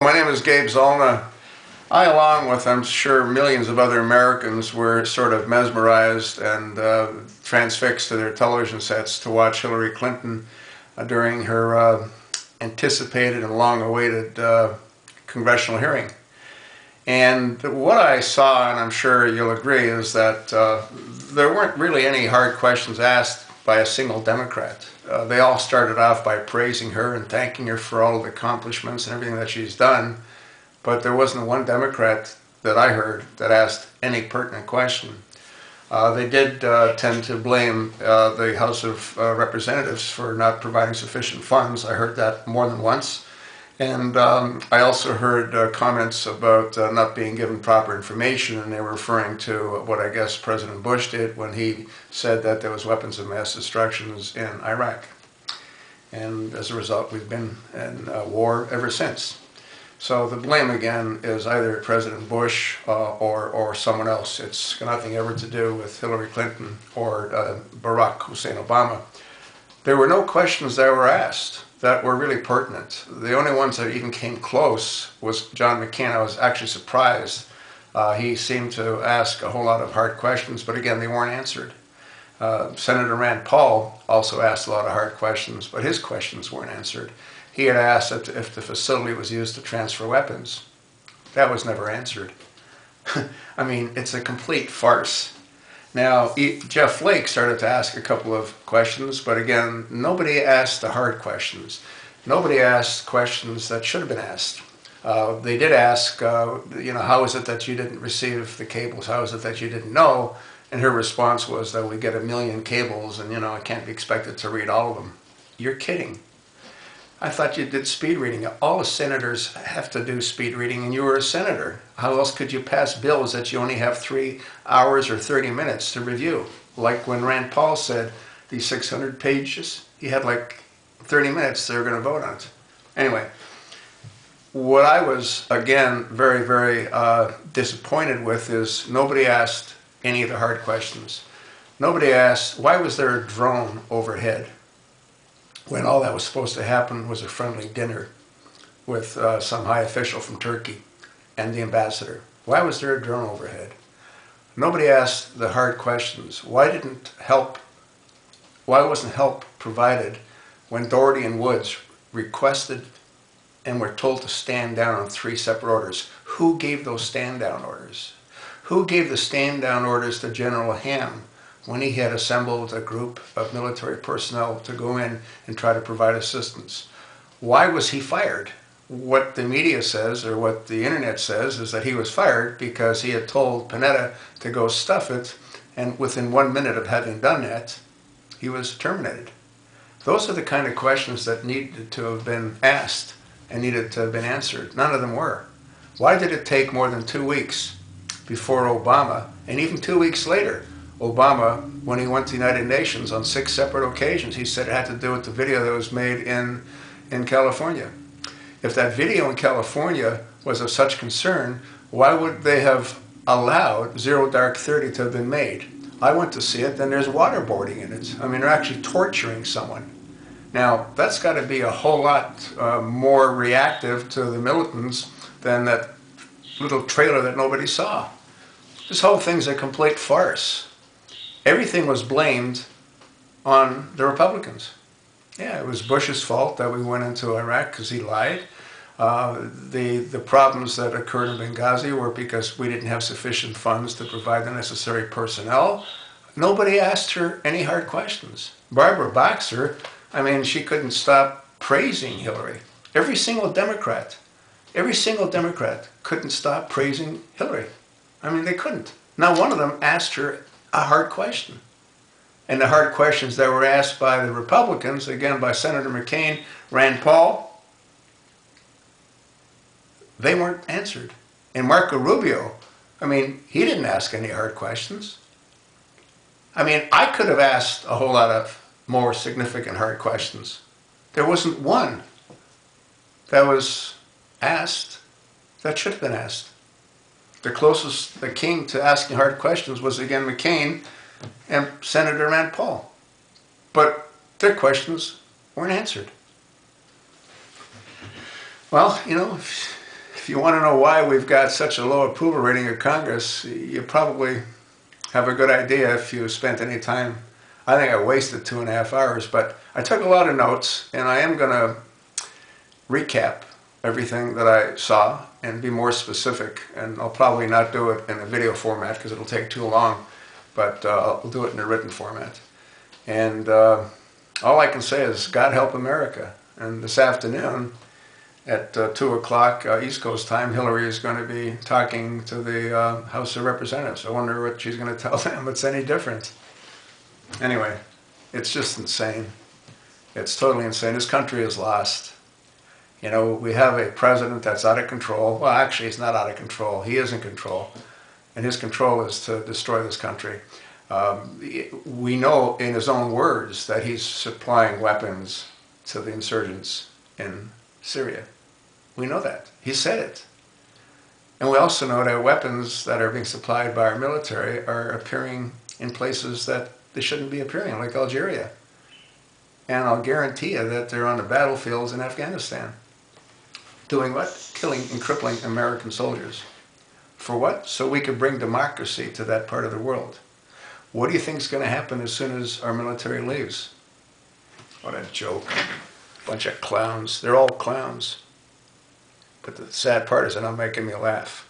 My name is Gabe Zollner. I, along with, I'm sure, millions of other Americans, were sort of mesmerized and transfixed to their television sets to watch Hillary Clinton during her anticipated and long-awaited congressional hearing. And what I saw, and I'm sure you'll agree, is that there weren't really any hard questions asked by a single Democrat. They all started off by praising her and thanking her for all of the accomplishments and everything that she's done, but there wasn't one Democrat that I heard that asked any pertinent question. They did tend to blame the House of Representatives for not providing sufficient funds. I heard that more than once. And I also heard comments about not being given proper information, and they were referring to what I guess President Bush did when he said that there was weapons of mass destruction in Iraq. And as a result, we've been in war ever since. So the blame again is either President Bush or someone else. It's got nothing ever to do with Hillary Clinton or Barack Hussein Obama. There were no questions that were asked that were really pertinent. The only ones that even came close was John McCain. I was actually surprised. He seemed to ask a whole lot of hard questions, but again, they weren't answered. Senator Rand Paul also asked a lot of hard questions, but his questions weren't answered. He had asked if the facility was used to transfer weapons. That was never answered. I mean, it's a complete farce. Now, Jeff Flake started to ask a couple of questions, but again, nobody asked the hard questions. Nobody asked questions that should have been asked. They did ask, how is it that you didn't receive the cables? How is it that you didn't know? And her response was that we get 1 million cables and, I can't be expected to read all of them. You're kidding. I thought you did speed reading. All the senators have to do speed reading, and you were a senator. How else could you pass bills that you only have 3 hours or 30 minutes to review? Like when Rand Paul said these 600 pages, he had like 30 minutes they were going to vote on it. Anyway, what I was, again, very, very disappointed with is nobody asked any of the hard questions. Nobody asked, why was there a drone overhead when all that was supposed to happen was a friendly dinner with some high official from Turkey and the ambassador? Why was there a drone overhead? Nobody asked the hard questions. Why wasn't help provided when Doherty and Woods requested and were told to stand down on 3 separate orders? Who gave those stand down orders? Who gave the stand down orders to General Ham when he had assembled a group of military personnel to go in and try to provide assistance? Why was he fired? What the media says, or what the internet says, is that he was fired because he had told Panetta to go stuff it, and within 1 minute of having done that, he was terminated. Those are the kind of questions that needed to have been asked and needed to have been answered. None of them were. Why did it take more than 2 weeks before Obama, and even 2 weeks later, Obama, when he went to the United Nations on 6 separate occasions, he said it had to do with the video that was made in California. If that video in California was of such concern, why would they have allowed Zero Dark 30 to have been made? I went to see it, then there's waterboarding in it. I mean, they're actually torturing someone. Now, that's got to be a whole lot more reactive to the militants than that little trailer that nobody saw. This whole thing's a complete farce. Everything was blamed on the Republicans. Yeah, it was Bush's fault that we went into Iraq because he lied. The problems that occurred in Benghazi were because we didn't have sufficient funds to provide the necessary personnel. Nobody asked her any hard questions. Barbara Boxer, I mean, she couldn't stop praising Hillary. Every single Democrat couldn't stop praising Hillary. I mean, they couldn't. Not one of them asked her a hard question. And the hard questions that were asked by the Republicans, again by Senator McCain, Rand Paul, they weren't answered. And Marco Rubio, I mean, he didn't ask any hard questions. I mean, I could have asked a whole lot of more significant hard questions. There wasn't one that was asked that should have been asked. The closest that came to asking hard questions was, again, McCain and Senator Rand Paul. But their questions weren't answered. Well, if you want to know why we've got such a low approval rating of Congress, you probably have a good idea if you spent any time. I think I wasted 2.5 hours, but I took a lot of notes, and I am going to recap everything that I saw and be more specific. And I'll probably not do it in a video format because it'll take too long, but I'll do it in a written format. And all I can say is God help America. And this afternoon at 2 o'clock East Coast time, Hillary is going to be talking to the House of Representatives. I wonder what she's going to tell them it's any different. Anyway, it's just insane. It's totally insane. This country is lost. You know, we have a president that's out of control. Well, actually, he's not out of control. He is in control. And his control is to destroy this country. We know in his own words that he's supplying weapons to the insurgents in Syria. We know that. He said it. And we also know that weapons that are being supplied by our military are appearing in places that they shouldn't be appearing, like Algeria. And I'll guarantee you that they're on the battlefields in Afghanistan. Doing what? Killing and crippling American soldiers. For what? So we could bring democracy to that part of the world. What do you think is going to happen as soon as our military leaves? What a joke. Bunch of clowns. They're all clowns. But the sad part is they're not making me laugh.